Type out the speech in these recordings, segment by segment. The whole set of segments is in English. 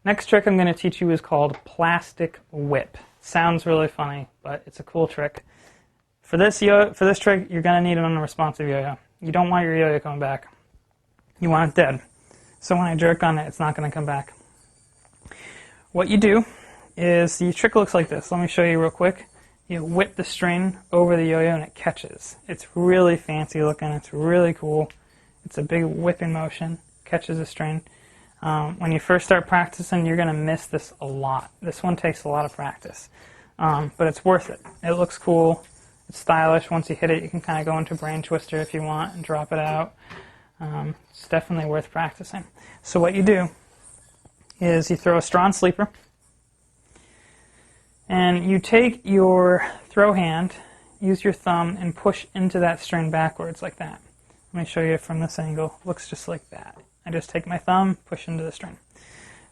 Next trick I'm going to teach you is called plastic whip. Sounds really funny, but it's a cool trick. For this trick, you're going to need an unresponsive yo-yo. You don't want your yo-yo coming back. You want it dead. So when I jerk on it, it's not going to come back. What you do is, the trick looks like this. Let me show you real quick. You whip the string over the yo-yo and it catches. It's really fancy looking. It's really cool. It's a big whipping motion. Catches the string. When you first start practicing, you're going to miss this a lot. This one takes a lot of practice. But it's worth it. It looks cool. It's stylish. Once you hit it, you can kind of go into brain twister if you want and drop it out. It's definitely worth practicing. So what you do is you throw a straw and sleeper. And you take your throw hand, use your thumb, and push into that string backwards like that. Let me show you from this angle. It looks just like that. I just take my thumb, push into the string.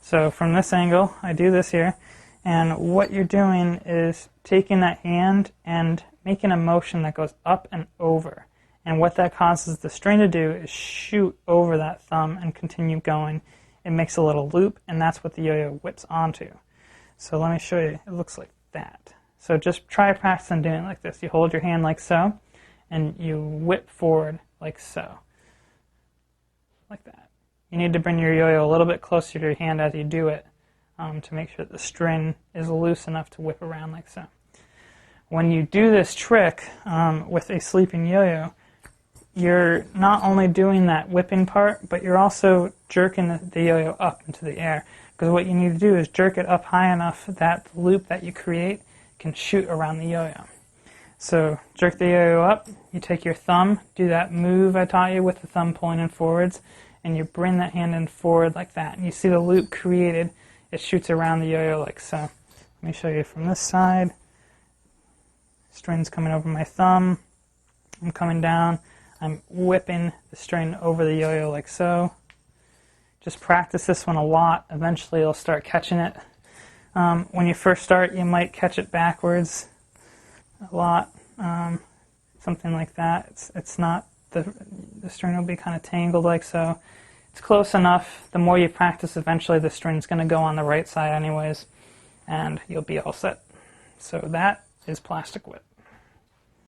So from this angle, I do this here. And what you're doing is taking that hand and making a motion that goes up and over. And what that causes the string to do is shoot over that thumb and continue going. It makes a little loop, and that's what the yo-yo whips onto. So let me show you. It looks like that. So just try practicing doing it like this. You hold your hand like so, and you whip forward like so. Like that. You need to bring your yo-yo a little bit closer to your hand as you do it to make sure that the string is loose enough to whip around like so. When you do this trick with a sleeping yo-yo, you're not only doing that whipping part, but you're also jerking the yo-yo up into the air. Because what you need to do is jerk it up high enough that the loop that you create can shoot around the yo-yo. So jerk the yo-yo up, you take your thumb, do that move I taught you with the thumb pulling in forwards, and you bring that hand in forward like that. And you see the loop created, it shoots around the yo-yo like so. Let me show you from this side. String's coming over my thumb. I'm coming down. I'm whipping the string over the yo-yo like so. Just practice this one a lot. Eventually you'll start catching it. When you first start, you might catch it backwards a lot. Something like that. It's not, the string will be kind of tangled like so. It's close enough. The more you practice, eventually the string's going to go on the right side anyways, and you'll be all set. So that is plastic whip.